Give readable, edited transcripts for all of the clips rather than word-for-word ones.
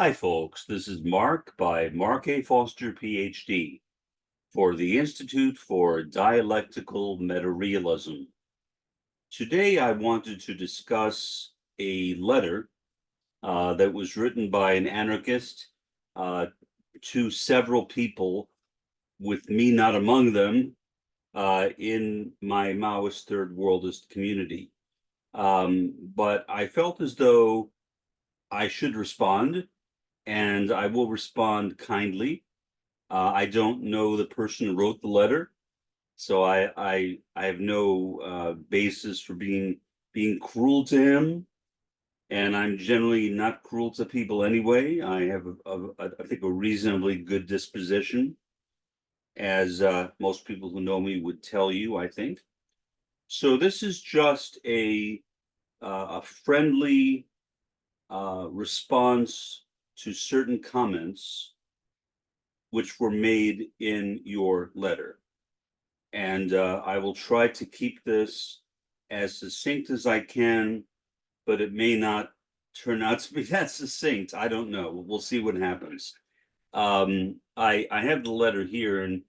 Hi, folks. This is Mark by Mark A. Foster, Ph.D. for the Institute for Dialectical Meta-Realism. Today, I wanted to discuss a letter that was written by an anarchist to several people, with me not among them, in my Maoist Third Worldist community. But I felt as though I should respond, and I will respond kindly. I don't know the person who wrote the letter, so I have no basis for being cruel to him, and I'm generally not cruel to people anyway. I have I think a reasonably good disposition, as most people who know me would tell you, I think. So this is just a friendly response to certain comments which were made in your letter. And I will try to keep this as succinct as I can, but it may not turn out to be that succinct. I don't know. We'll see what happens. I have the letter here, and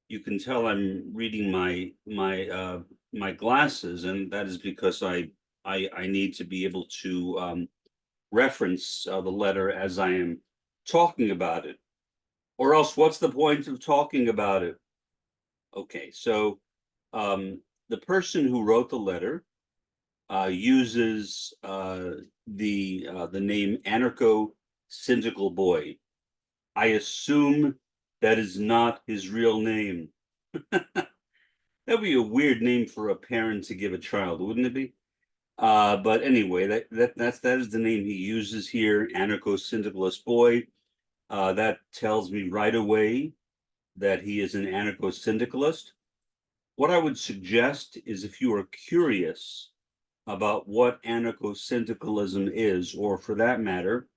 you can tell I'm reading my glasses, and that is because I need to be able to reference the letter as I am talking about it. Or else, what's the point of talking about it? Okay, so the person who wrote the letter uses the name anarcho-syndical boy. I assume that is not his real name. That'd be a weird name for a parent to give a child, wouldn't it be? But anyway, that is the name he uses here, anarcho-syndicalist boy. That tells me right away that he is an anarcho-syndicalist. What I would suggest is, if you are curious about what anarcho-syndicalism is, or for that matter,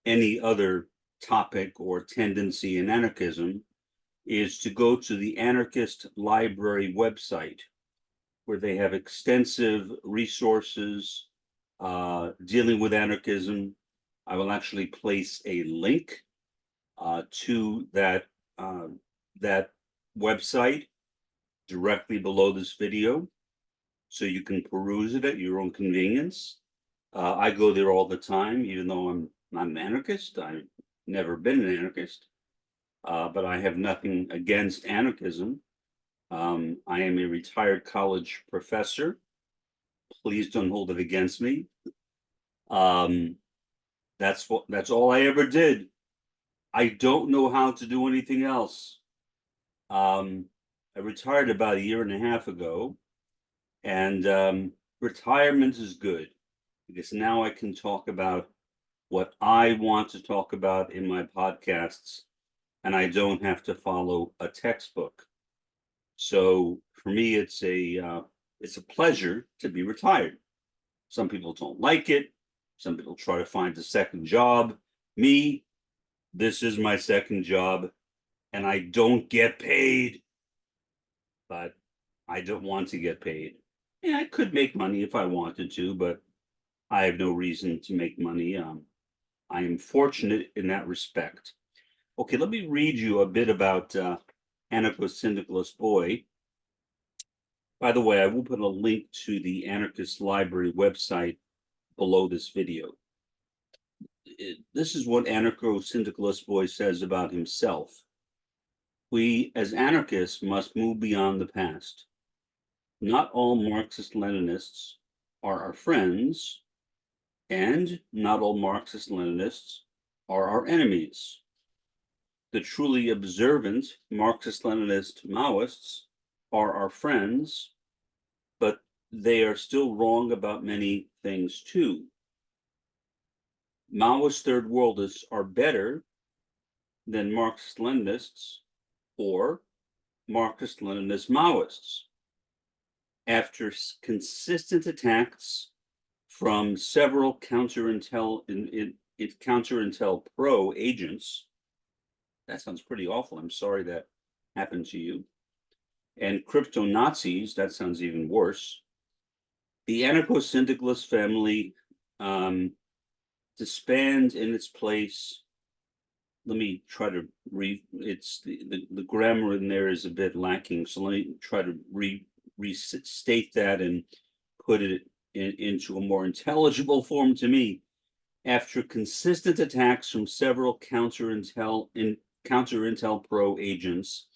any other topic or tendency in anarchism, is to go to the Anarchist Library website, where they have extensive resources dealing with anarchism. I will actually place a link to that website directly below this video, so you can peruse it at your own convenience. I go there all the time, even though I'm not an anarchist. I've never been an anarchist, but I have nothing against anarchism. I am a retired college professor. Please don't hold it against me. That's all I ever did. I don't know how to do anything else. I retired about a year and a half ago, and retirement is good, because now I can talk about what I want to talk about in my podcasts, and I don't have to follow a textbook. So for me, it's a pleasure to be retired. Some people don't like it. Some people try to find a second job. Me, this is my second job, and I don't get paid. But I don't want to get paid. Yeah, I could make money if I wanted to, but I have no reason to make money. I am fortunate in that respect. Okay, let me read you a bit about anarcho-syndicalist boy. By the way, I will put a link to the Anarchist Library website below this video. This is what anarcho-syndicalist boy says about himself. We, as anarchists, must move beyond the past. Not all Marxist-Leninists are our friends, and not all Marxist-Leninists are our enemies. The truly observant Marxist-Leninist Maoists are our friends, but they are still wrong about many things too. Maoist Third Worldists are better than Marxist-Leninists or Marxist-Leninist Maoists. After consistent attacks from several counter-intel pro agents, that sounds pretty awful. I'm sorry that happened to you. And crypto Nazis, that sounds even worse. The anarcho-syndicalist family disband in its place. Let me try to it's the grammar in there is a bit lacking, so let me try to restate that and put it into a more intelligible form to me. After consistent attacks from several counter-intel pro agents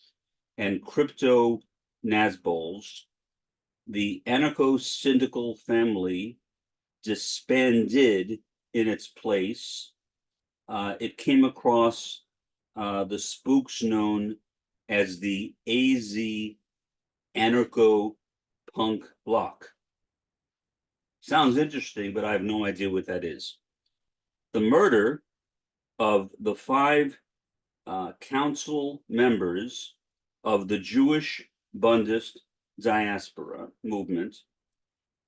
and crypto Nazbols, the anarcho-syndical family disbanded in its place. It came across the spooks known as the AZ Anarcho Punk Bloc. Sounds interesting, but I have no idea what that is. The murder of the 5 council members of the Jewish Bundist diaspora movement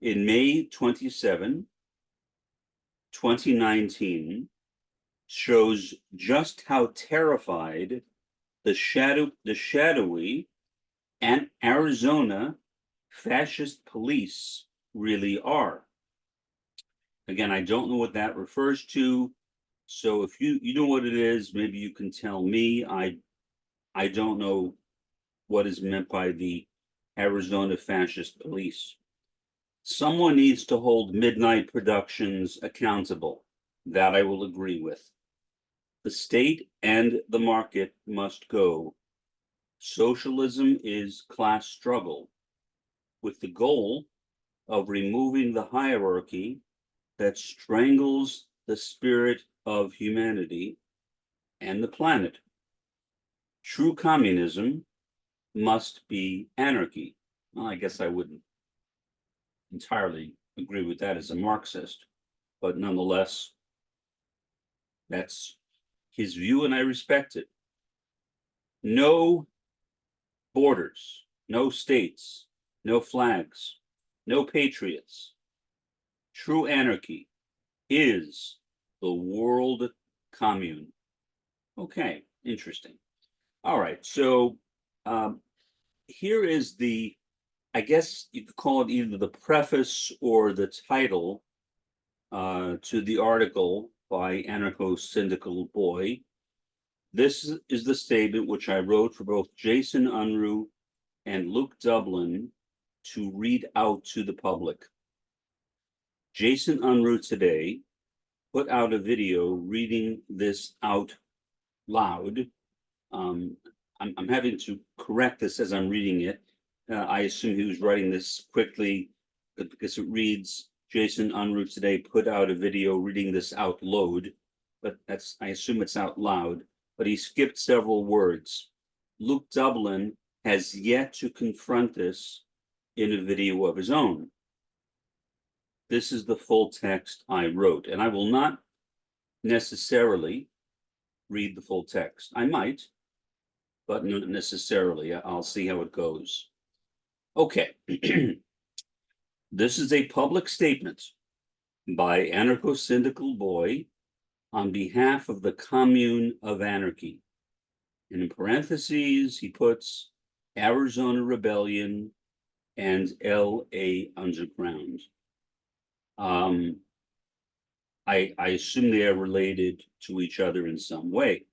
in May 27, 2019 shows just how terrified the shadowy and Arizona fascist police really are. Again, I don't know what that refers to. So if you know what it is, maybe you can tell me. I don't know what is meant by the Arizona fascist police. Someone needs to hold Midnight Productions accountable. That I will agree with. The state and the market must go. Socialism is class struggle, with the goal of removing the hierarchy that strangles the spirit of humanity and the planet. True communism must be anarchy. Well, I guess I wouldn't entirely agree with that as a Marxist, but nonetheless, that's his view and I respect it. No borders, no states, no flags, no patriots. True anarchy is the world commune. Okay, interesting. All right, so here is the, I guess you could call it either the preface or the title to the article by Anarcho-Syndical Boy. This is the statement which I wrote for both Jason Unruh and Luke Dublin to read out to the public. Jason Unruh today put out a video reading this out loud. I'm having to correct this as I'm reading it. I assume he was writing this quickly because it reads, Jason Unruh today put out a video reading this out loud, but that's, I assume it's out loud, but he skipped several words. Luke Dublin has yet to confront this in a video of his own. This is the full text I wrote, and I will not necessarily read the full text. I might, but not necessarily. I'll see how it goes. Okay. This is a public statement by Anarcho-Syndical Boy on behalf of the Commune of Anarchy. And in parentheses, he puts Arizona Rebellion and LA Underground. I assume they are related to each other in some way.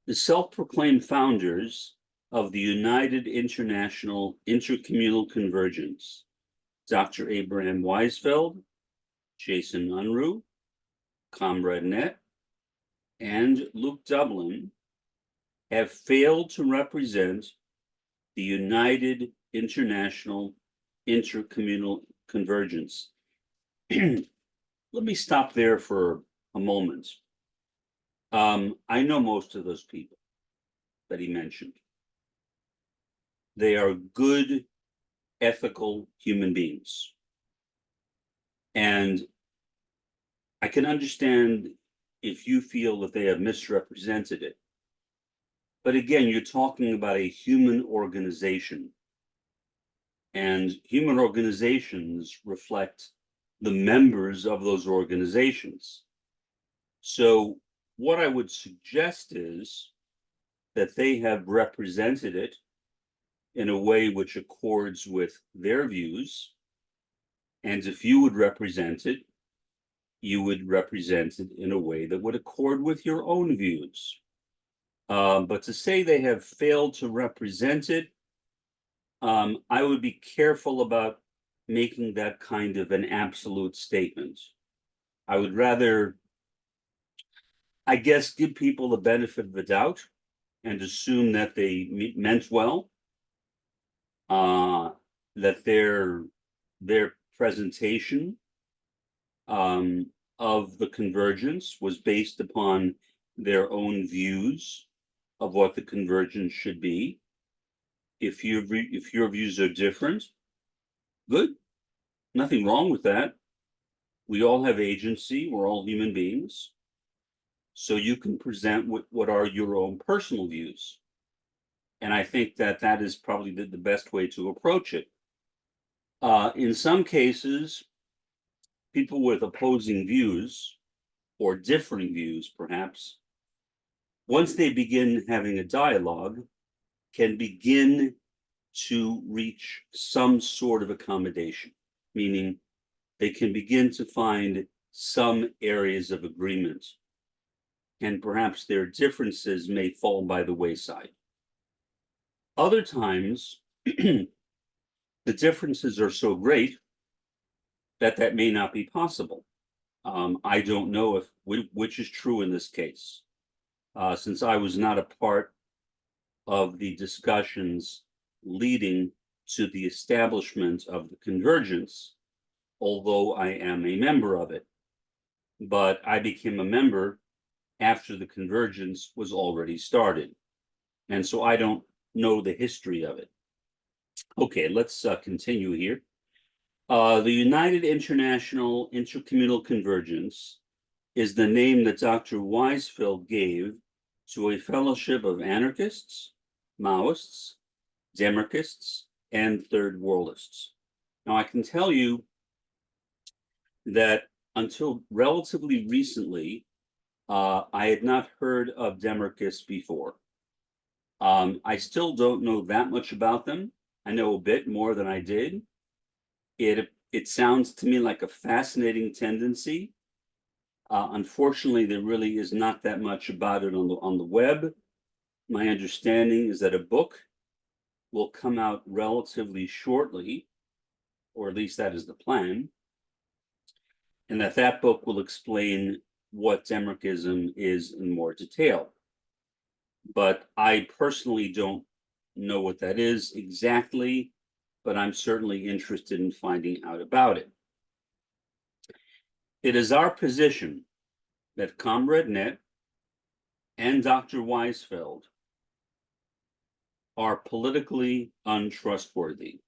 The self-proclaimed founders of the United International Intercommunal Convergence, Dr. Abraham Weisfeld, Jason Unruh, Comrade Net, and Luke Dublin have failed to represent the United International Intercommunal Convergence. Let me stop there for a moment. I know most of those people that he mentioned. They are good, ethical human beings. And I can understand if you feel that they have misrepresented it. But again, you're talking about a human organization. And human organizations reflect the members of those organizations. So what I would suggest is that they have represented it in a way which accords with their views. And if you would represent it you would represent it in a way that would accord with your own views. But to say they have failed to represent it, I would be careful about making that kind of an absolute statement. I would rather, I guess, give people the benefit of the doubt and assume that they meant well, that their presentation of the convergence was based upon their own views of what the convergence should be. If your views are different, good, nothing wrong with that. We all have agency. We're all human beings. So you can present what are your own personal views. And I think that that is probably the best way to approach it. In some cases, people with opposing views or differing views, perhaps, once they begin having a dialogue, can begin to reach some sort of accommodation, meaning they can begin to find some areas of agreement, and perhaps their differences may fall by the wayside. Other times, the differences are so great that that may not be possible. I don't know if which is true in this case, since I was not a part of the discussions leading to the establishment of the convergence, although I am a member of it. But I became a member after the convergence was already started. And so I don't know the history of it. Okay, let's continue here. The United International Intercommunal Convergence is the name that Dr. Weisfeld gave to a fellowship of anarchists, Maoists, Demarchists, and Third Worldists. Now, I can tell you that until relatively recently, I had not heard of Demarchists before. I still don't know that much about them. I know a bit more than I did. It sounds to me like a fascinating tendency. Unfortunately, there really is not that much about it on the web. My understanding is that a book will come out relatively shortly, or at least that is the plan, and that book will explain what Demarchism is in more detail. But I personally don't know what that is exactly, but I'm certainly interested in finding out about it. It is our position that Comrade Net and Dr. Weisfeld are politically untrustworthy.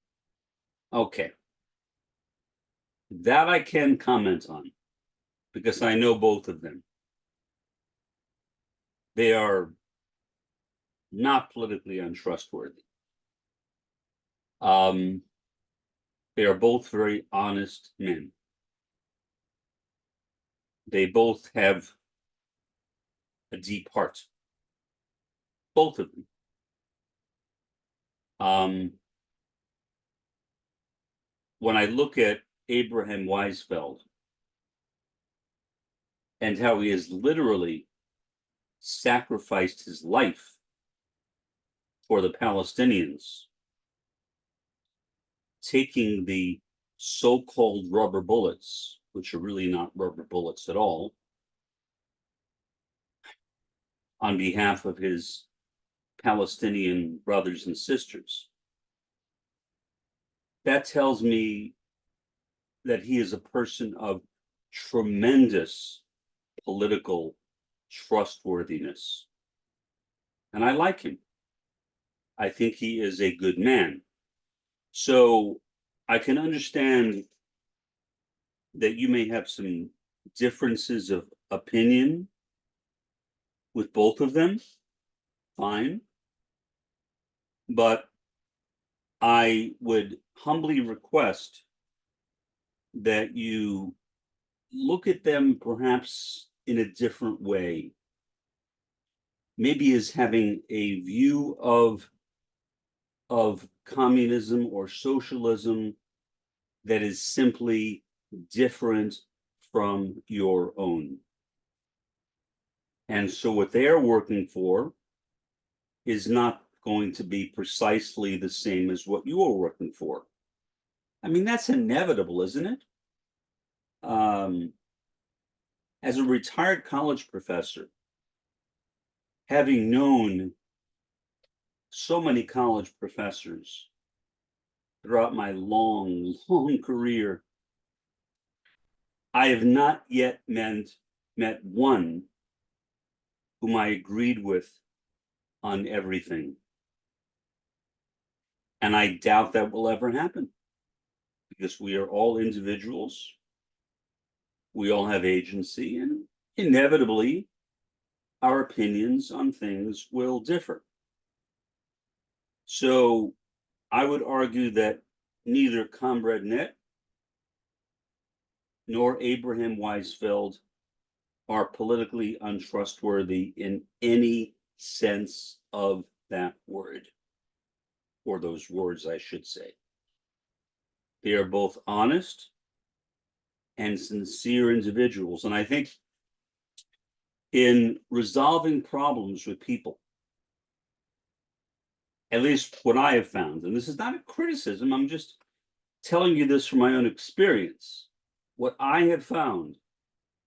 Okay. That I can comment on because I know both of them. They are not politically untrustworthy. They are both very honest men. They both have a deep heart. Both of them. When I look at Abraham Weisfeld and how he has literally sacrificed his life for the Palestinians, taking the so-called rubber bullets, which are really not rubber bullets at all, on behalf of his Palestinian brothers and sisters. That tells me that he is a person of tremendous political trustworthiness. And I like him. I think he is a good man. So I can understand that you may have some differences of opinion with both of them. Fine. But I would humbly request that you look at them perhaps in a different way, maybe as having a view of communism or socialism that is simply different from your own. And so what they're working for is not going to be precisely the same as what you are working for. I mean, that's inevitable, isn't it? As a retired college professor, having known so many college professors throughout my long, long career, I have not yet met one whom I agreed with on everything. And I doubt that will ever happen, because we are all individuals. We all have agency, and inevitably our opinions on things will differ. So I would argue that neither Comrade Net nor Abraham Weisfeld are politically untrustworthy in any sense of that word, or those words, I should say. They are both honest and sincere individuals. And I think in resolving problems with people, at least what I have found, and this is not a criticism, I'm just telling you this from my own experience. What I have found,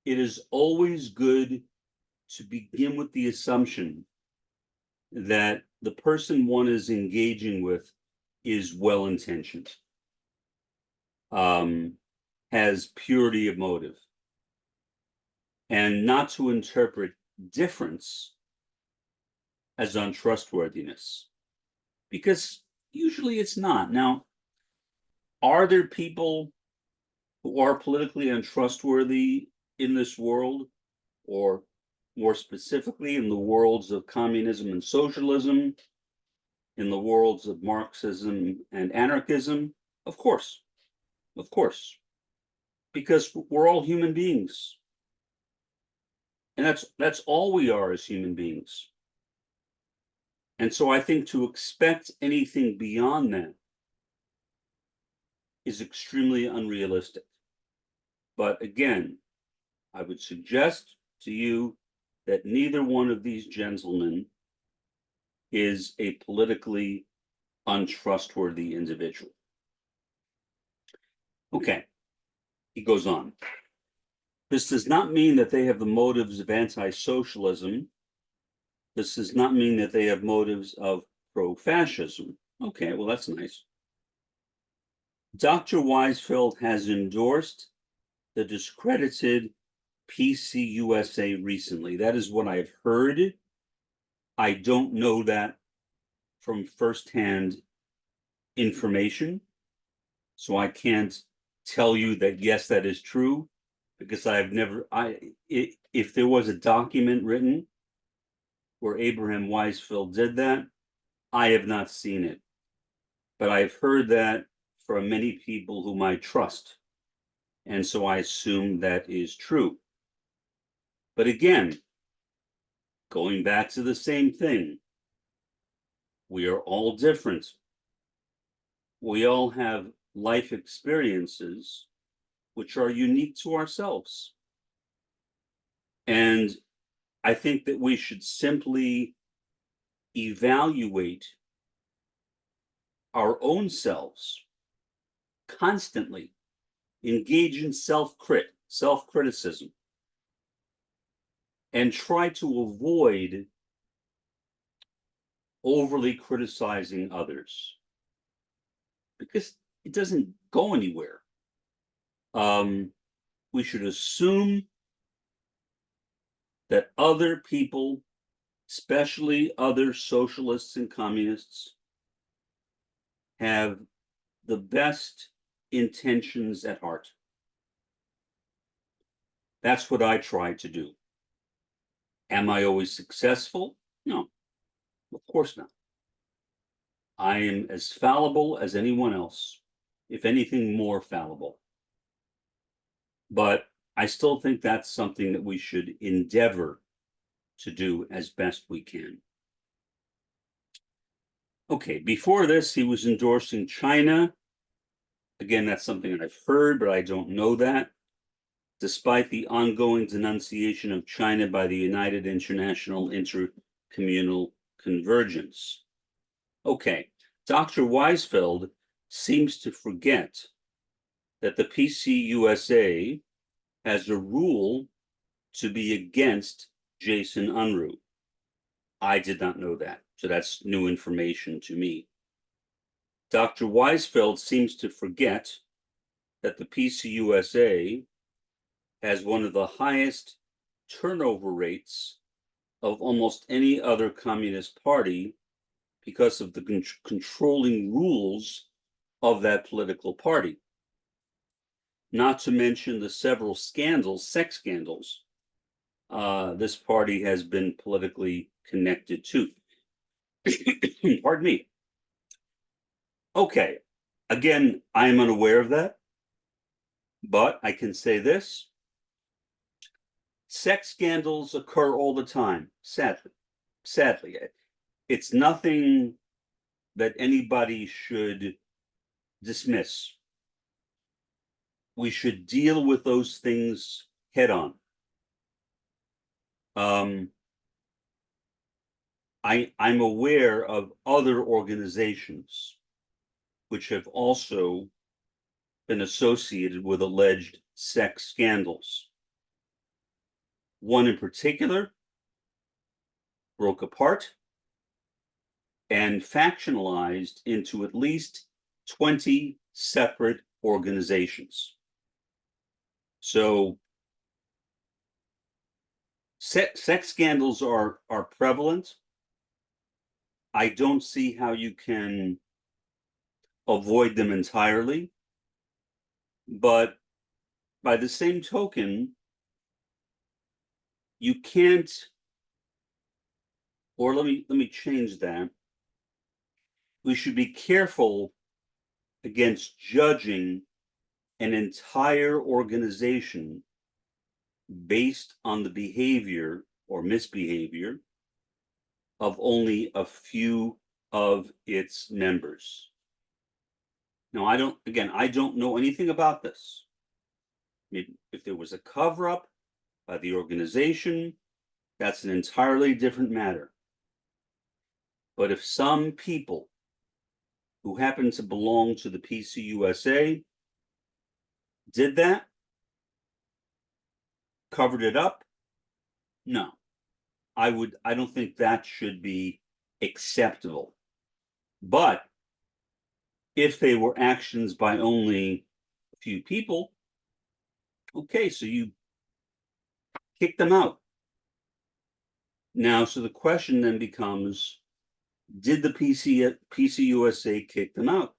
it is always good to begin with the assumption that the person one is engaging with is well-intentioned, has purity of motive, and not to interpret difference as untrustworthiness, because usually it's not. Now, are there people who are politically untrustworthy in this world, or more specifically in the worlds of communism and socialism, in the worlds of Marxism and anarchism? Of course, because we're all human beings. And that's all we are as human beings. And so I think to expect anything beyond that is extremely unrealistic. But again, I would suggest to you that neither one of these gentlemen is a politically untrustworthy individual. Okay, he goes on. This does not mean that they have the motives of anti-socialism. This does not mean that they have motives of pro-fascism. Okay, well, that's nice. Dr. Weisfeld has endorsed the discredited PCUSA recently. That is what I've heard. I don't know that from firsthand information, so I can't tell you that yes, that is true, because I've never, if there was a document written where Abraham Weisfeld did that, I have not seen it. But I've heard that from many people whom I trust, and so I assume that is true. But again, going back to the same thing, we are all different. We all have life experiences which are unique to ourselves. And I think that we should simply evaluate our own selves constantly, engage in self-criticism, and try to avoid overly criticizing others, because it doesn't go anywhere. We should assume that other people, especially other socialists and communists, have the best intentions at heart. That's what I try to do. Am I always successful? No, of course not. I am as fallible as anyone else, if anything more fallible. But I still think that's something that we should endeavor to do as best we can. Okay, before this, he was endorsing China. Again, that's something I've heard, but I don't know that. despite the ongoing denunciation of China by the United International Intercommunal Convergence. Okay, Dr. Weisfeld seems to forget that the PCUSA has a rule to be against Jason Unruh. I did not know that, so that's new information to me. Dr. Weisfeld seems to forget that the PCUSA has one of the highest turnover rates of almost any other communist party because of the controlling rules of that political party. Not to mention the several scandals, sex scandals, this party has been politically connected to. Pardon me. Okay, again, I am unaware of that, but I can say this. Sex scandals occur all the time, sadly. Sadly, it's nothing that anybody should dismiss. We should deal with those things head on. I'm aware of other organizations which have also been associated with alleged sex scandals. One in particular broke apart and factionalized into at least 20 separate organizations. So sex scandals are prevalent. I don't see how you can avoid them entirely, but by the same token, you can't, or let me change that. We should be careful against judging an entire organization based on the behavior or misbehavior of only a few of its members. Now, I don't know anything about this. If there was a cover-up by the organization, that's an entirely different matter. But if some people who happen to belong to the PCUSA did that, covered it up, no, I don't think that should be acceptable. But if they were actions by only a few people, okay, so you kick them out. Now, so the question then becomes, did the PCUSA kick them out?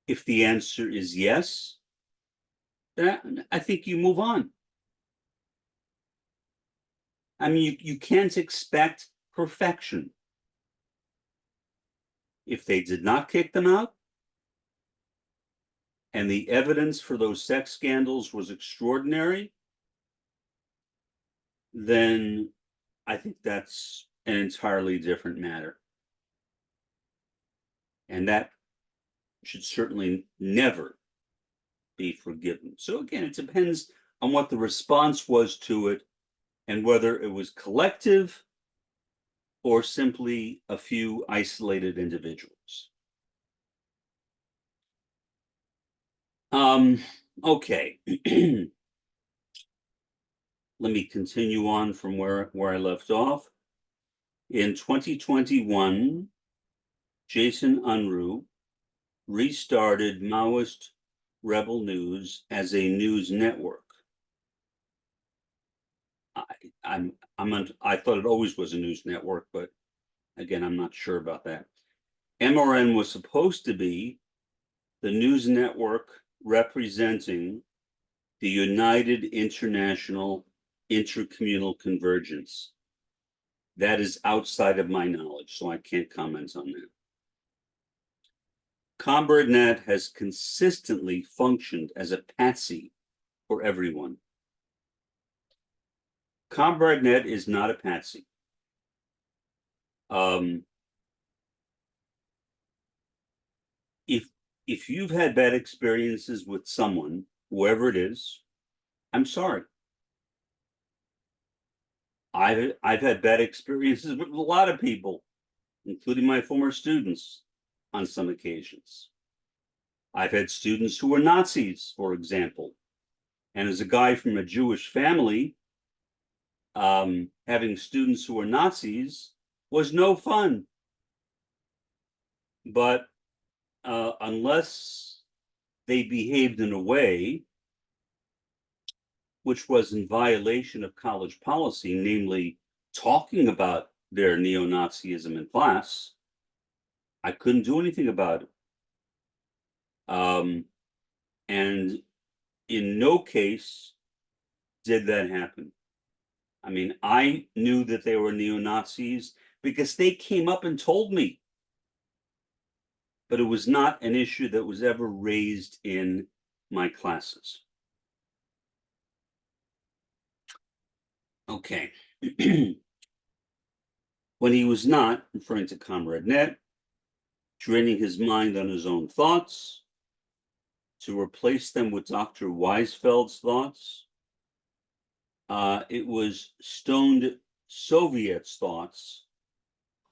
If the answer is yes, then I think you move on. I mean, you can't expect perfection. If they did not kick them out, and the evidence for those sex scandals was extraordinary, then I think that's an entirely different matter. And that should certainly never be forgiven. So again, it depends on what the response was to it and whether it was collective or simply a few isolated individuals. Okay. Let me continue on from where I left off. In 2021, Jason Unruh restarted Maoist Rebel News as a news network. I thought it always was a news network, but again, I'm not sure about that. MRN was supposed to be the news network representing the United International Intercommunal Convergence. That is outside of my knowledge, so I can't comment on that. ComRadeNet has consistently functioned as a patsy for everyone. ComRadeNet is not a patsy. If you've had bad experiences with someone whoever it is, I'm sorry. I've had bad experiences with a lot of people, including my former students, on some occasions. I've had students who were Nazis, for example. And as a guy from a Jewish family, having students who were Nazis was no fun. But unless they behaved in a way which was in violation of college policy, namely talking about their neo-Nazism in class, I couldn't do anything about it. And in no case did that happen. I mean, I knew that they were neo-Nazis because they came up and told me. But it was not an issue that was ever raised in my classes. Okay. When he was not, referring to Comrade Net, draining his mind on his own thoughts to replace them with Dr. Weisfeld's thoughts, it was stoned Soviets' thoughts,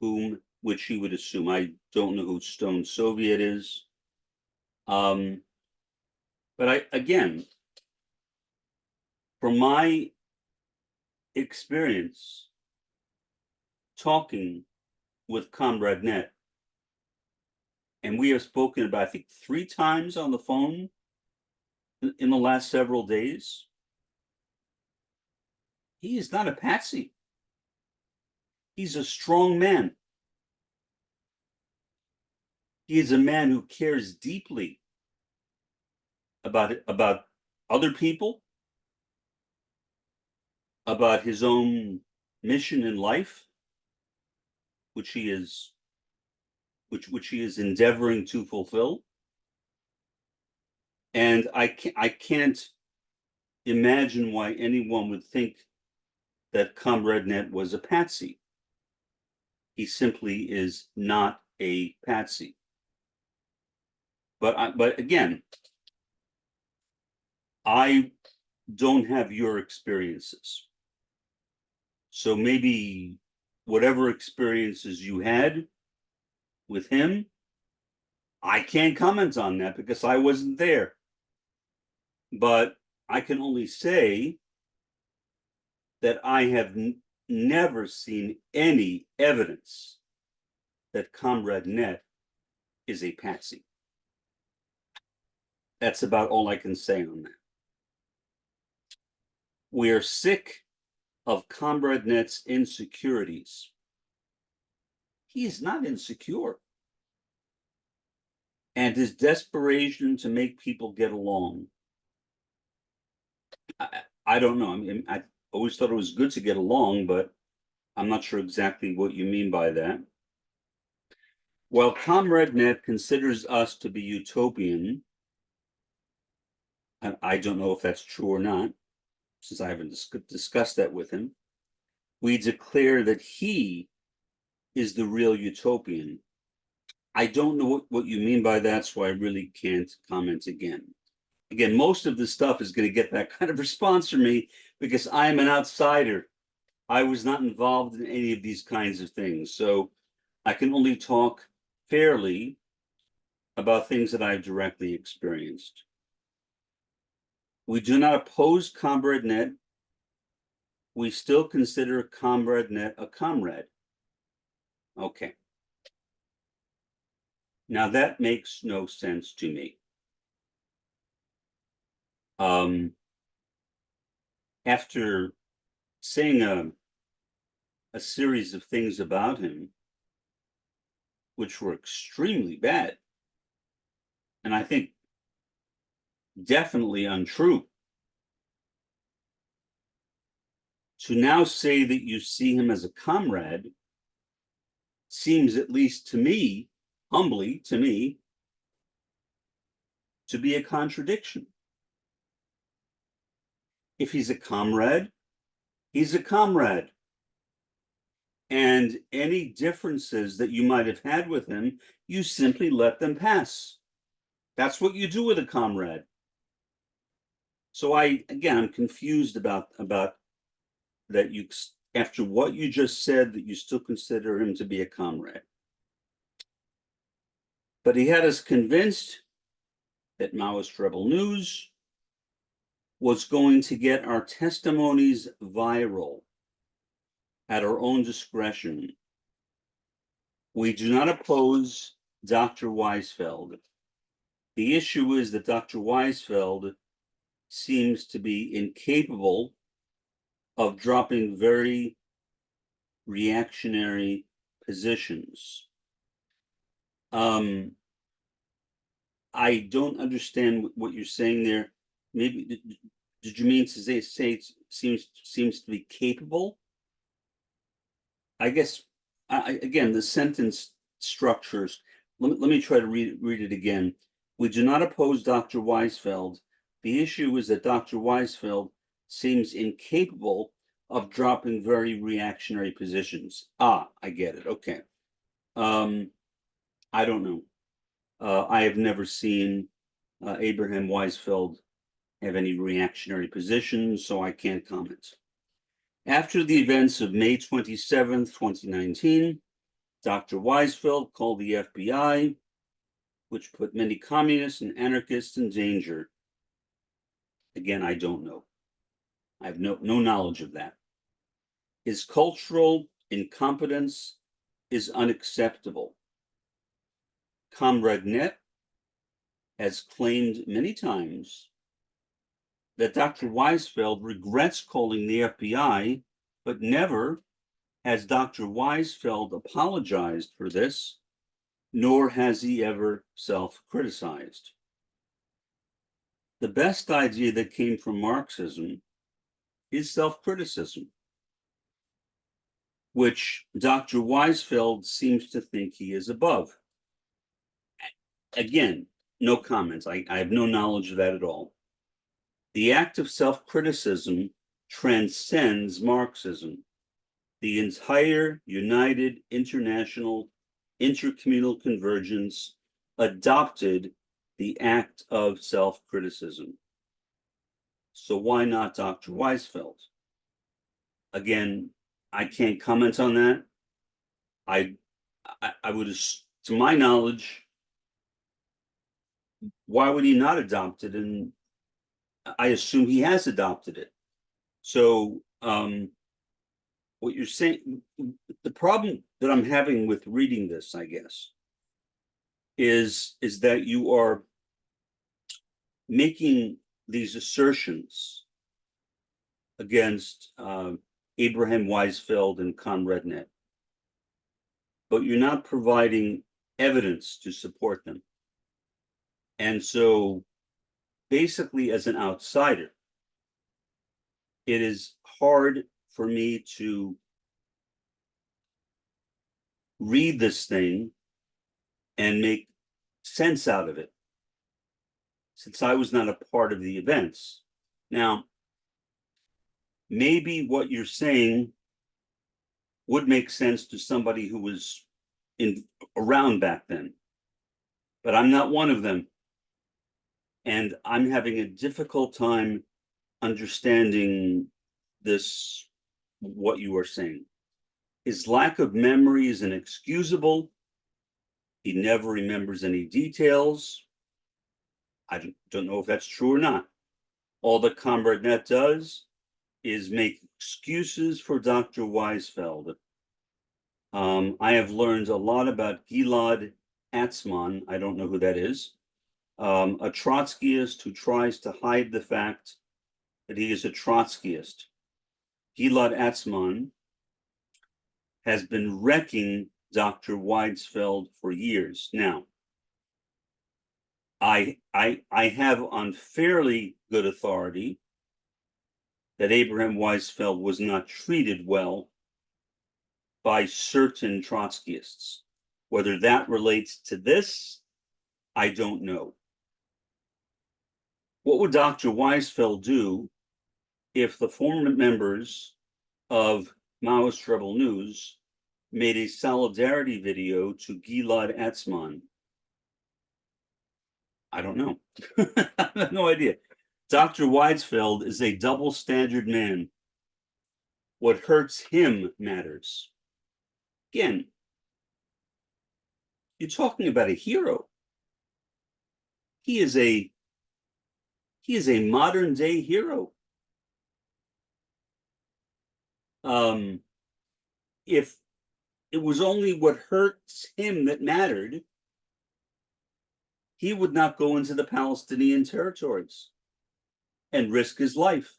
which he would assume. I don't know who Stoned Soviet is. But again, from my experience talking with Comrade Net, and we have spoken about, I think, 3 times on the phone in the last several days, he is not a patsy. He's a strong man. He is a man who cares deeply about other people, about his own mission in life, which he is endeavoring to fulfill. And I can't imagine why anyone would think that Comrade Net was a patsy. He simply is not a patsy. But again, I don't have your experiences. So maybe whatever experiences you had with him, I can't comment on that because I wasn't there. But I can only say that I have never seen any evidence that Comrade Net is a patsy. That's about all I can say on that. We are sick of Comrade Net's insecurities. He is not insecure. And his desperation to make people get along. I don't know. I mean, I always thought it was good to get along, but I'm not sure exactly what you mean by that. While Comrade Net considers us to be utopian, and I don't know if that's true or not, since I haven't discussed that with him, we declare that he is the real utopian. I don't know what you mean by that, so I really can't comment again. Again, most of this stuff is going to get that kind of response from me because I am an outsider. I was not involved in any of these kinds of things. So I can only talk fairly about things that I've directly experienced. We do not oppose Comrade Net. We still consider Comrade Net a comrade. Okay. Now that makes no sense to me. After saying a series of things about him, which were extremely bad, and I think definitely untrue, to now say that you see him as a comrade seems, at least to me, humbly to me, to be a contradiction. If he's a comrade, he's a comrade. And any differences that you might have had with him, you simply let them pass. That's what you do with a comrade. So I'm confused about that you, after what you just said, that you still consider him to be a comrade. But he had us convinced that Maoist Rebel News was going to get our testimonies viral at our own discretion. We do not oppose Dr. Weisfeld. The issue is that Dr. Weisfeld seems to be incapable of dropping very reactionary positions. I don't understand what you're saying there. Maybe did you mean to say it seems to be capable? I guess again the sentence structures. Let me try to read it again. We do not oppose Dr. Weisfeld. The issue is that Dr. Weisfeld seems incapable of dropping very reactionary positions. I get it. Okay. I don't know. I have never seen Abraham Weisfeld have any reactionary positions, so I can't comment. After the events of May 27th, 2019, Dr. Weisfeld called the FBI, which put many communists and anarchists in danger. Again, I don't know. I have no knowledge of that. His cultural incompetence is unacceptable. Comrade Net has claimed many times that Dr. Weisfeld regrets calling the FBI, but never has Dr. Weisfeld apologized for this, nor has he ever self-criticized. The best idea that came from Marxism is self-criticism, which Dr. Weisfeld seems to think he is above. Again, no comments. I have no knowledge of that at all. The act of self-criticism transcends Marxism. The entire united international intercommunal convergence adopted the act of self-criticism. So why not Dr. Weisfeld? Again, I can't comment on that. I would, to my knowledge, why would he not adopt it? And I assume he has adopted it. So what you're saying, the problem that I'm having with reading this, I guess, is that you are making these assertions against Abraham Weisfeld and Comrade Net, but you're not providing evidence to support them. And so basically, as an outsider, it is hard for me to read this thing and make sense out of it, since I was not a part of the events. Now, maybe what you're saying would make sense to somebody who was around back then, but I'm not one of them. And I'm having a difficult time understanding this, what you are saying. His lack of memory is inexcusable. He never remembers any details. I don't know if that's true or not. All that Comrade Net does is make excuses for Dr. Weisfeld. I have learned a lot about Gilad Atzmon. I don't know who that is. A Trotskyist who tries to hide the fact that he is a Trotskyist. Gilad Atzmon has been wrecking Dr. Weisfeld for years. Now, I have on fairly good authority that Abraham Weisfeld was not treated well by certain Trotskyists. Whether that relates to this, I don't know. What would Dr. Weisfeld do if the former members of Maoist Rebel News made a solidarity video to Gilad Atzmon? I don't know. I have no idea. Dr. Weisfeld is a double standard man. What hurts him matters. Again, you're talking about a hero. He is a modern day hero. If it was only what hurts him that mattered, he would not go into the Palestinian territories and risk his life.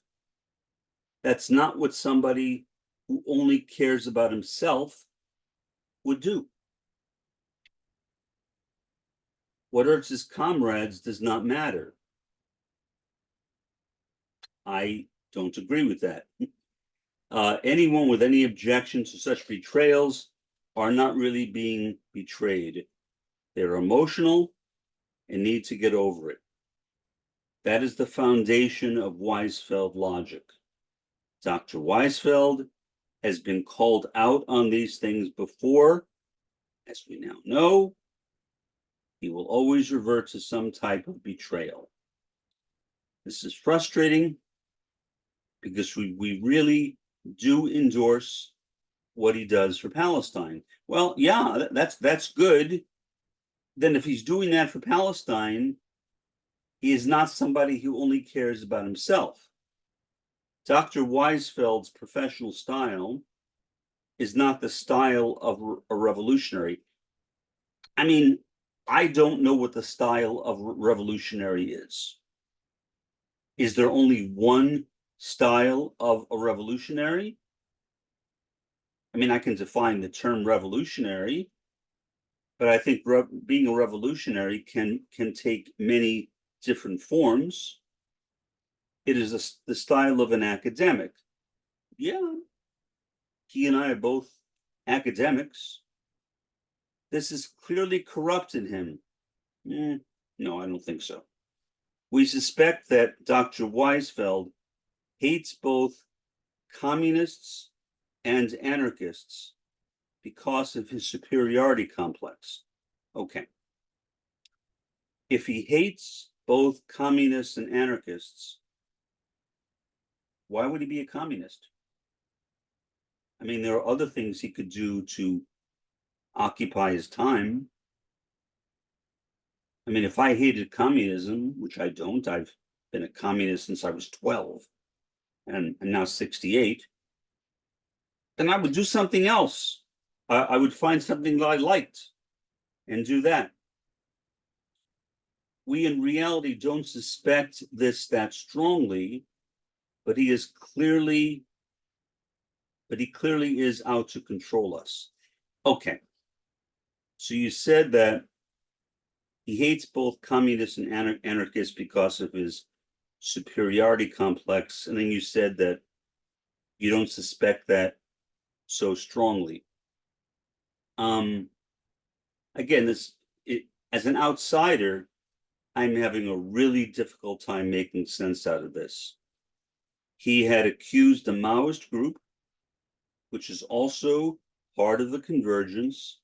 That's not what somebody who only cares about himself would do. What hurts his comrades does not matter. I don't agree with that. Anyone with any objection to such betrayals are not really being betrayed. They're emotional and need to get over it. That is the foundation of Weisfeld logic. Dr. Weisfeld has been called out on these things before. As we now know, he will always revert to some type of betrayal. This is frustrating because we really do endorse what he does for Palestine. Well, yeah, that's good. Then if he's doing that for Palestine, he is not somebody who only cares about himself. Dr. Weisfeld's professional style is not the style of a revolutionary. I mean, I don't know what the style of revolutionary is. Is there only one style of a revolutionary? I mean, I can define the term revolutionary, but I think being a revolutionary can take many different forms. It is the style of an academic. Yeah, he and I are both academics. This is clearly corrupted him. No, I don't think so. We suspect that Dr. Weisfeld hates both communists and anarchists because of his superiority complex. Okay. If he hates both communists and anarchists, why would he be a communist? I mean, there are other things he could do to occupy his time. I mean, if I hated communism, which I don't, I've been a communist since I was 12 and I'm now 68, then I would do something else. I would find something that I liked and do that. We in reality don't suspect this that strongly, but he clearly is out to control us. Okay. So you said that he hates both communists and anarchists because of his superiority complex, and then you said that you don't suspect that so strongly. Again, as an outsider, I'm having a really difficult time making sense out of this. He had accused the Maoist group, which is also part of the convergence,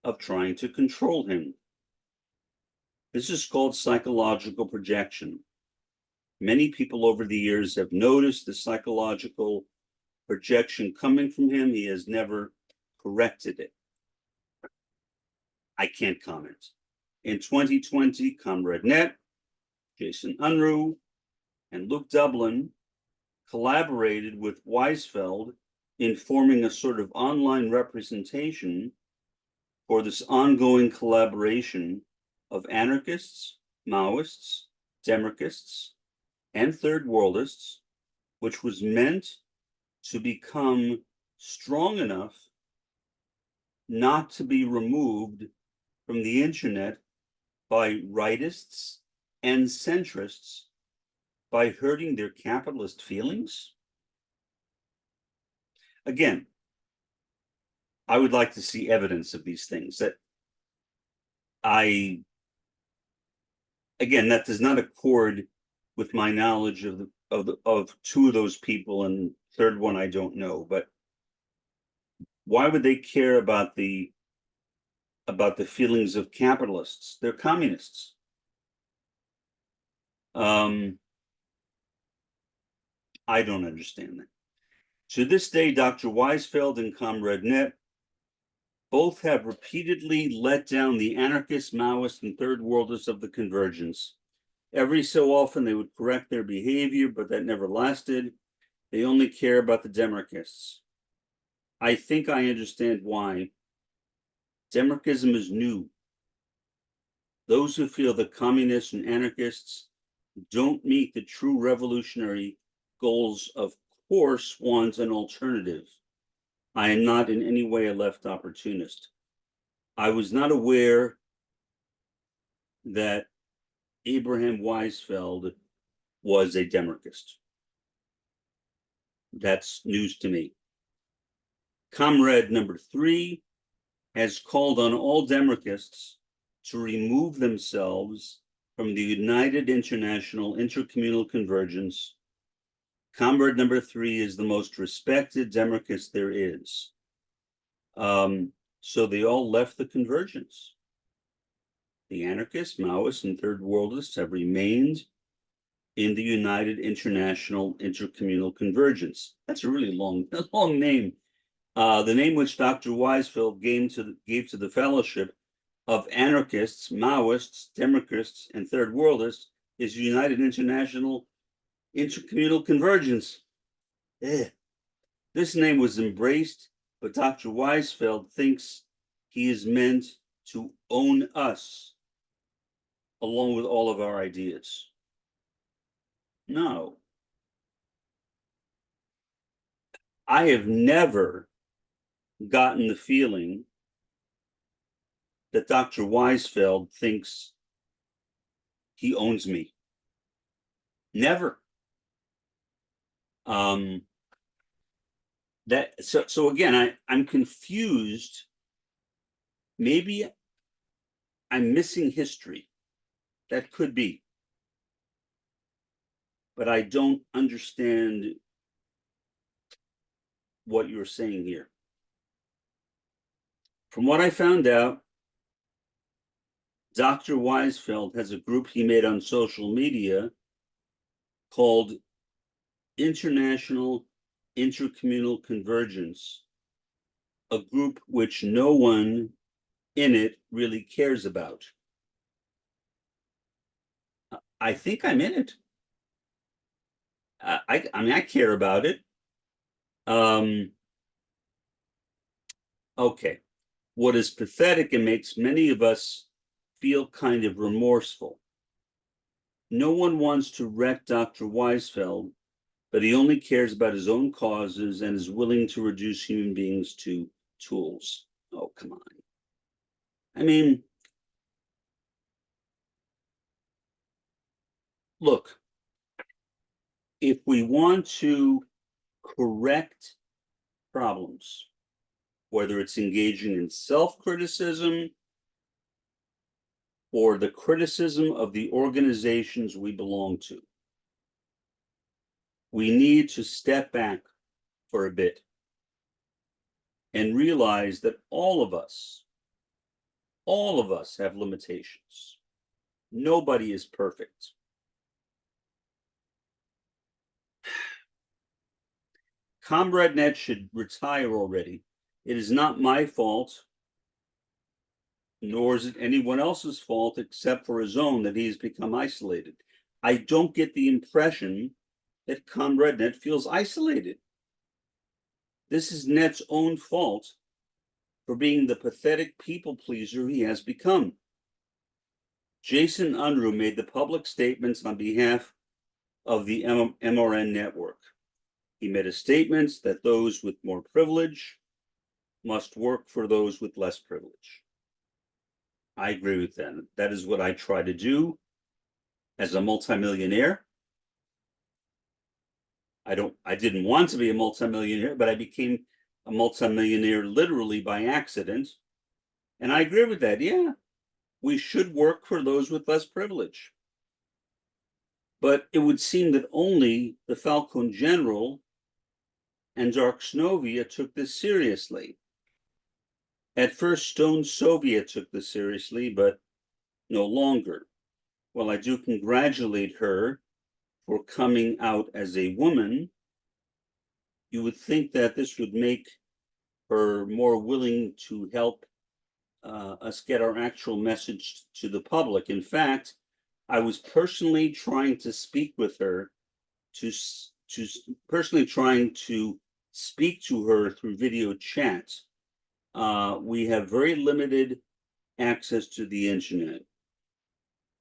of trying to control him. This is called psychological projection. Many people over the years have noticed the psychological projection coming from him. He has never corrected it. I can't comment. In 2020, Comrade Net, Jason Unruh, and Luke Dublin collaborated with Weisfeld in forming a sort of online representation for this ongoing collaboration of anarchists, Maoists, Demarchists, and Third Worldists, which was meant to become strong enough not to be removed from the internet by rightists and centrists by hurting their capitalist feelings? Again, I would like to see evidence of these things. That does not accord with my knowledge of two of those people, and third one I don't know. But why would they care about the feelings of capitalists? They're communists. I don't understand that. To this day, Dr. Weisfeld and Comrade Net both have repeatedly let down the anarchist, Maoist, and third worldists of the convergence. Every so often, they would correct their behavior, but that never lasted. They only care about the Demarchists. I think I understand why. Demarchism is new. Those who feel that communists and anarchists don't meet the true revolutionary goals of course want an alternative. I am not in any way a left opportunist. I was not aware that Abraham Weisfeld was a Demarchist. That's news to me. Comrade number 3 has called on all Demarchists to remove themselves from the United International Intercommunal Convergence. Comrade number 3 is the most respected Demarchist there is. So they all left the convergence. The anarchists, Maoists, and third worldists have remained in the United International Intercommunal Convergence. That's a really long name. The name which Dr. Weisfeld gave to the fellowship of anarchists, Maoists, Demarchists, and third worldists is United International Intercommunal Convergence. This name was embraced, but Dr. Weisfeld thinks he is meant to own us along with all of our ideas. No. I have never gotten the feeling that Dr. Weisfeld thinks he owns me. Never. So again, I'm confused. Maybe I'm missing history. That could be. But I don't understand what you're saying here. From what I found out, Dr. Weisfeld has a group he made on social media called International Intercommunal Convergence, a group which no one in it really cares about. I think I'm in it. I mean, I care about it. Okay. What is pathetic and makes many of us feel kind of remorseful. No one wants to wreck Dr. Weisfeld, but he only cares about his own causes and is willing to reduce human beings to tools. Oh, come on. I mean, look, if we want to correct problems, whether it's engaging in self-criticism or the criticism of the organizations we belong to, we need to step back for a bit and realize that all of us have limitations. Nobody is perfect. Comrade Net should retire already. It is not my fault, nor is it anyone else's fault except for his own that he has become isolated. I don't get the impression that Comrade Net feels isolated. This is Net's own fault for being the pathetic people pleaser he has become. Jason Unruh made the public statements on behalf of the MRN network. He made a statement that those with more privilege must work for those with less privilege. I agree with that. That is what I try to do as a multimillionaire. I didn't want to be a multimillionaire, but I became a multimillionaire literally by accident. And I agree with that. Yeah, we should work for those with less privilege. But it would seem that only the Falcon General and Dark Snovia took this seriously. At first, Stone Soviet took this seriously, but no longer. Well, I do congratulate her for coming out as a woman you would think that this would make her more willing to help us get our actual message to the public. In fact, I was personally trying to speak with her, personally trying to speak to her through video chat. We have very limited access to the internet.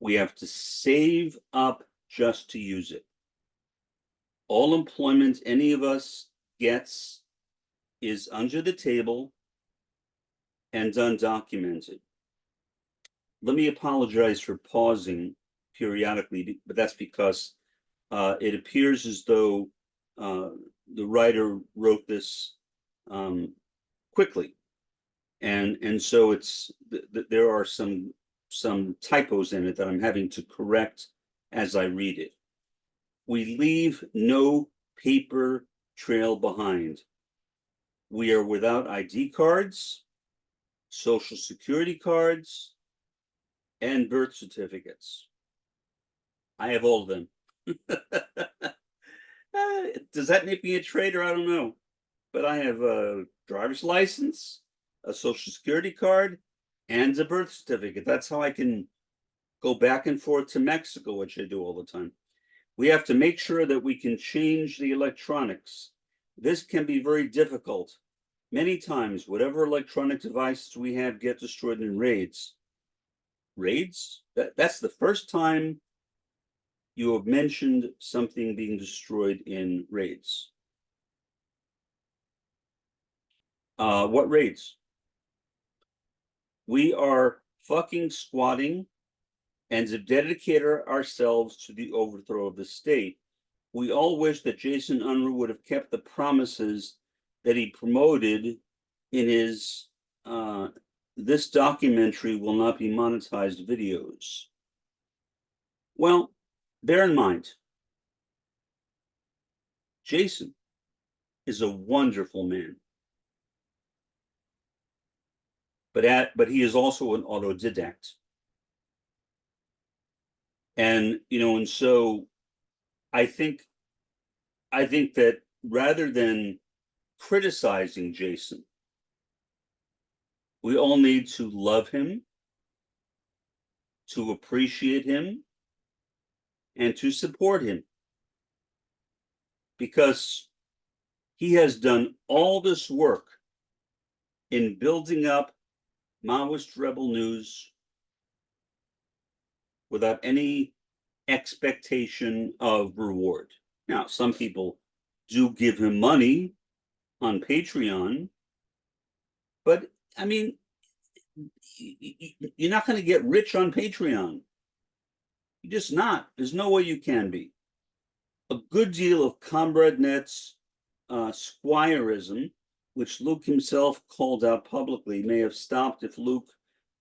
We have to save up just to use it. All employment any of us gets is under the table and undocumented. Let me apologize for pausing periodically, but that's because it appears as though the writer wrote this quickly, and so there are some typos in it that I'm having to correct as I read it. We leave no paper trail behind. We are without ID cards, social security cards, and birth certificates. I have all of them. Does that make me a traitor? I don't know. But I have a driver's license, a social security card, and a birth certificate. That's how I can go back and forth to Mexico, which I do all the time. We have to make sure that we can change the electronics. This can be very difficult. Many times, whatever electronic devices we have get destroyed in raids. Raids? That's the first time you have mentioned something being destroyed in raids. What raids? We are fucking squatting and to dedicate ourselves to the overthrow of the state. We all wish that Jason Unruh would have kept the promises that he promoted in his this documentary will not be monetized videos. Well, bear in mind, Jason is a wonderful man. But he is also an autodidact. And and so I think that rather than criticizing Jason, we all need to love him, to appreciate him, and to support him. Because he has done all this work in building up Maoist rebel news without any expectation of reward. Now, some people do give him money on Patreon, but I mean, you're not going to get rich on Patreon. You're just not. There's no way you can be. A good deal of ComradeNet's squireism, which Luke himself called out publicly, may have stopped if Luke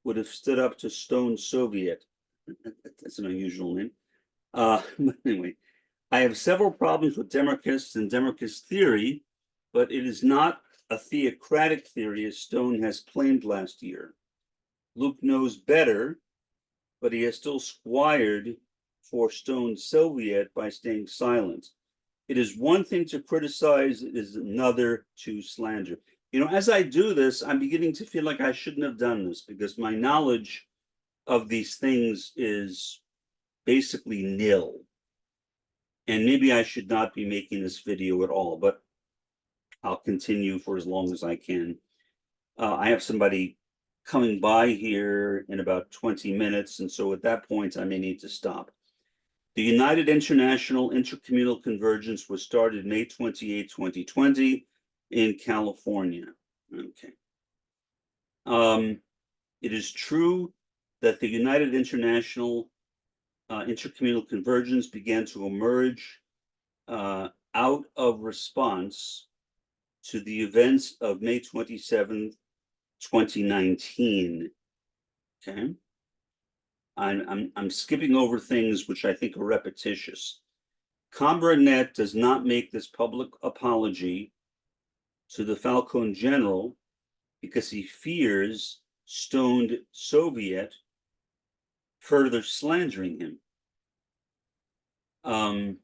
would have stood up to Stone Soviet. That's an unusual name. But anyway, I have several problems with Demarchists and Demarchist theory, but it is not a theocratic theory as Stone has claimed last year. Luke knows better, but he has still squired for Stone Soviet by staying silent. It is one thing to criticize, it is another to slander. As I do this, I'm beginning to feel like I shouldn't have done this because my knowledge of these things is basically nil. And maybe I should not be making this video at all, but I'll continue for as long as I can. I have somebody coming by here in about 20 minutes, and so at that point, I may need to stop. The United International Intercommunal Convergence was started May 28, 2020 in California. Okay. It is true that the United International Intercommunal Convergence began to emerge out of response to the events of May 27th, 2019. Okay. I'm skipping over things which I think are repetitious. ComradeNet does not make this public apology to the Falcon General because he fears Stoned Soviet further slandering him. No.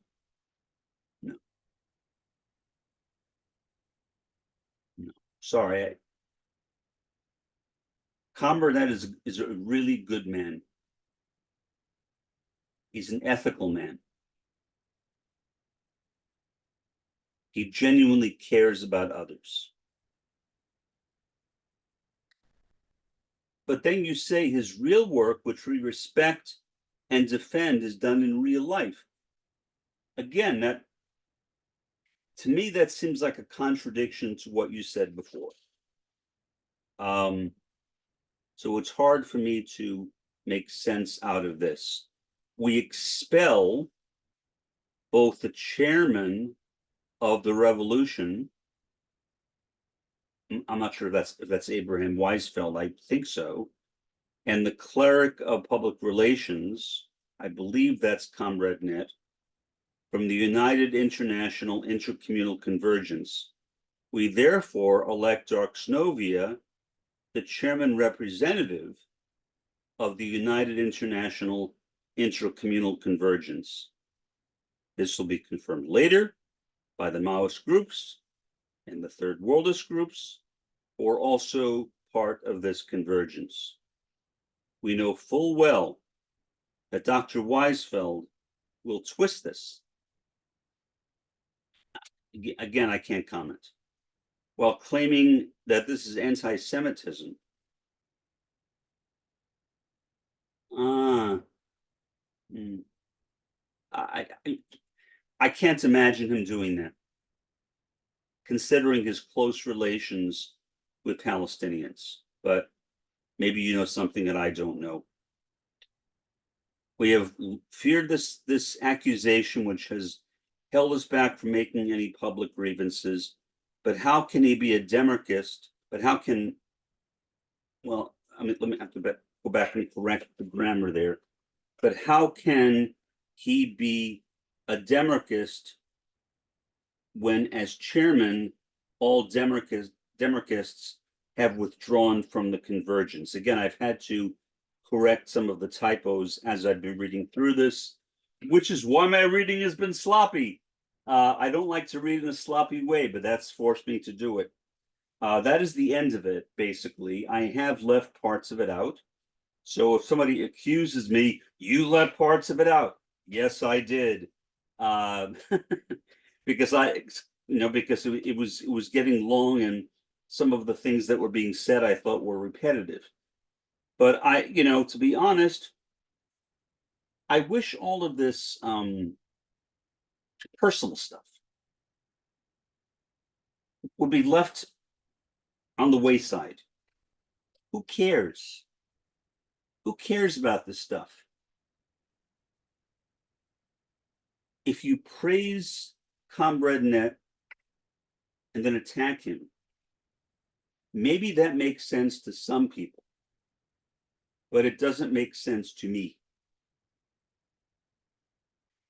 sorry, Comrade is a really good man. He's an ethical man. He genuinely cares about others. But then you say his real work, which we respect and defend, is done in real life. Again, that to me, that seems like a contradiction to what you said before. So it's hard for me to make sense out of this. We expel both the chairman of the revolution. I'm not sure if that's Abraham Weisfeld. I think so. And the cleric of public relations, I believe that's Comrade Net, from the United International Intercommunal Convergence. We therefore elect Darksnovia, the chairman representative of the United International Intercommunal Convergence. This will be confirmed later by the Maoist groups and the Third Worldist groups, who are also part of this convergence. We know full well that Dr. Weisfeld will twist this. Again, I can't comment. While claiming that this is anti-Semitism. I can't imagine him doing that, considering his close relations with Palestinians. But maybe you know something that I don't know. We have feared this accusation, which has held us back from making any public grievances. But how can he be a demarchist? But how can, well, I mean, let me have to go back and correct the grammar there. But how can he be a demarchist when, as chairman, all demarchists have withdrawn from the convergence? Again, I've had to correct some of the typos as I've been reading through this, which is why my reading has been sloppy. I don't like to read in a sloppy way, but that's forced me to do it. That is the end of it, basically. I have left parts of it out. So if somebody accuses me, you left parts of it out. Yes, I did. Because because it was getting long, and some of the things that were being said I thought were repetitive. But to be honest, I wish all of this personal stuff would be left on the wayside. Who cares? Who cares about this stuff? If you praise Comrade Net and then attack him, maybe that makes sense to some people, but it doesn't make sense to me.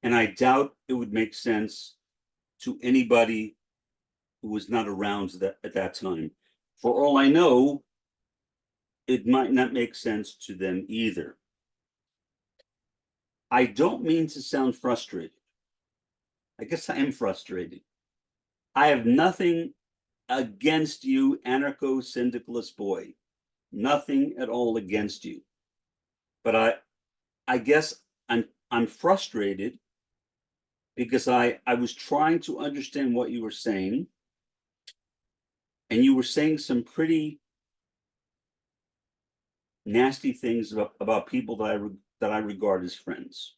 And I doubt it would make sense to anybody who was not around at that time. For all I know, it might not make sense to them either. I don't mean to sound frustrated. I guess I am frustrated. I have nothing against you, anarcho-syndicalist boy. Nothing at all against you. But I guess I'm frustrated because I was trying to understand what you were saying, and you were saying some pretty nasty things about people that I regard as friends.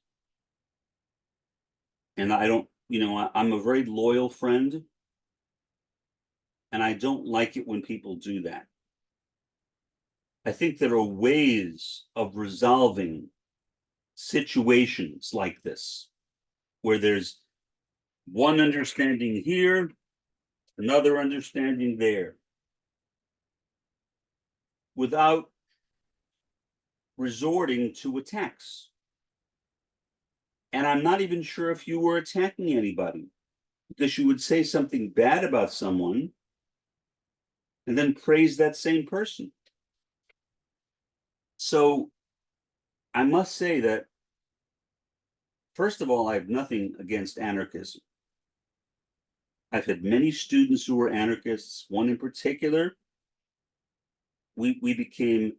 And I don't, I'm a very loyal friend, and I don't like it when people do that. I think there are ways of resolving situations like this, where there's one understanding here, another understanding there, without resorting to attacks. And I'm not even sure if you were attacking anybody, because you would say something bad about someone and then praise that same person. So I must say that, first of all, I have nothing against anarchism. I've had many students who were anarchists. One in particular, we became,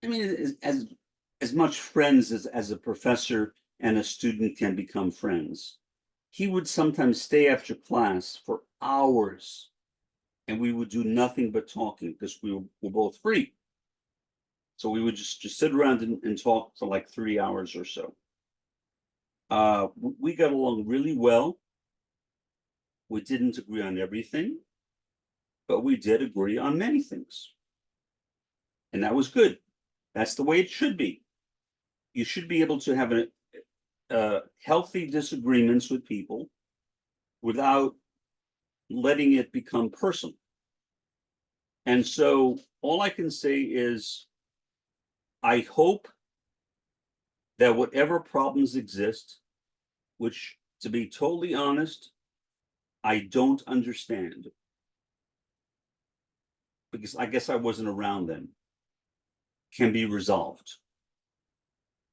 I mean, as much friends as a professor and a student can become friends. He would sometimes stay after class for hours, and we would do nothing but talking because we were both free. So we would just sit around and talk for like 3 hours or so. We got along really well. We didn't agree on everything, but we did agree on many things. And that was good. That's the way it should be. You should be able to have healthy disagreements with people without letting it become personal. And so all I can say is, I hope that whatever problems exist, which, to be totally honest, I don't understand, because I guess I wasn't around then, can be resolved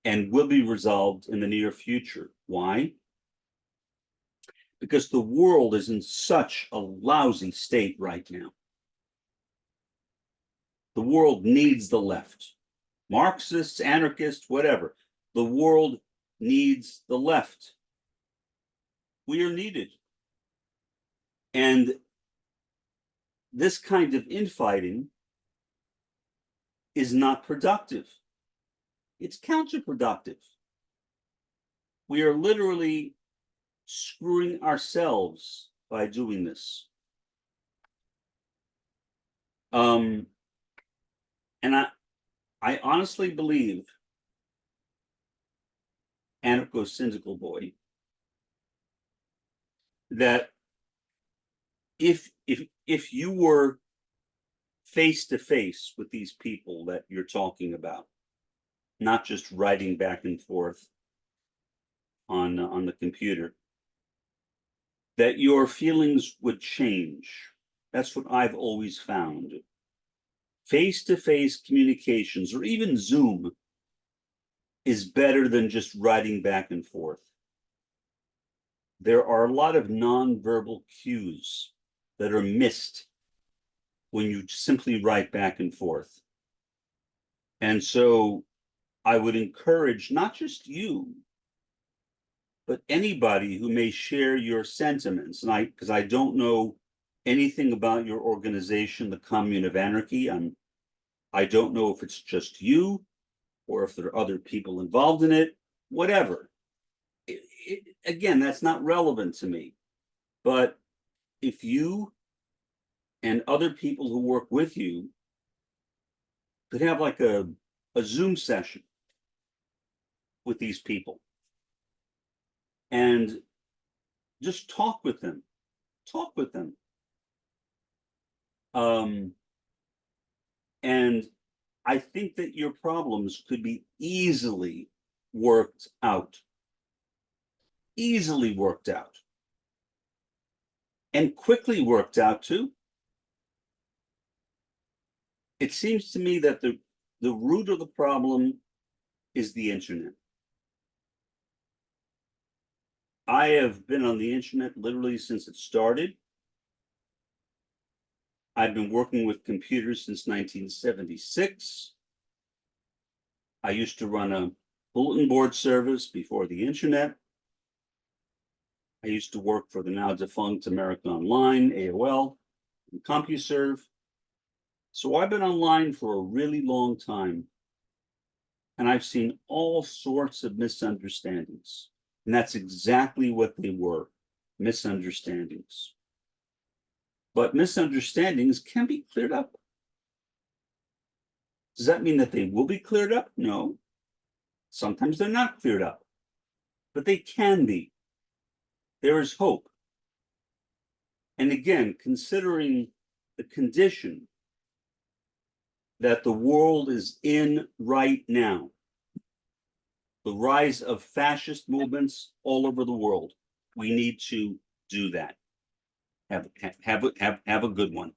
and will be resolved in the near future. Why? Because the world is in such a lousy state right now. The world needs the left. Marxists, anarchists, whatever. The world needs the left. We are needed. And this kind of infighting is not productive. It's counterproductive. We are literally screwing ourselves by doing this. And I honestly believe, anarcho-syndical boy, that if you were face to face with these people that you're talking about, not just writing back and forth on the computer, that your feelings would change. That's what I've always found. Face-to-face communications, or even Zoom, is better than just writing back and forth. There are a lot of non-verbal cues that are missed when you simply write back and forth. And so I would encourage not just you, but anybody who may share your sentiments. And because I don't know anything about your organization, the Commune of Anarchy. I don't know if it's just you or if there are other people involved in it, whatever. Again, that's not relevant to me. But if you and other people who work with you could have like a Zoom session with these people and just talk with them. And I think that your problems could be easily worked out. Easily worked out. And quickly worked out too. It seems to me that the root of the problem is the internet. I have been on the internet literally since it started. I've been working with computers since 1976. I used to run a bulletin board service before the internet. I used to work for the now defunct America Online, AOL, and CompuServe. So I've been online for a really long time. And I've seen all sorts of misunderstandings. And that's exactly what they were, misunderstandings. But misunderstandings can be cleared up. Does that mean that they will be cleared up? No. Sometimes they're not cleared up, but they can be. There is hope. And again, considering the condition that the world is in right now, the rise of fascist movements all over the world, we need to do that. Have a good one.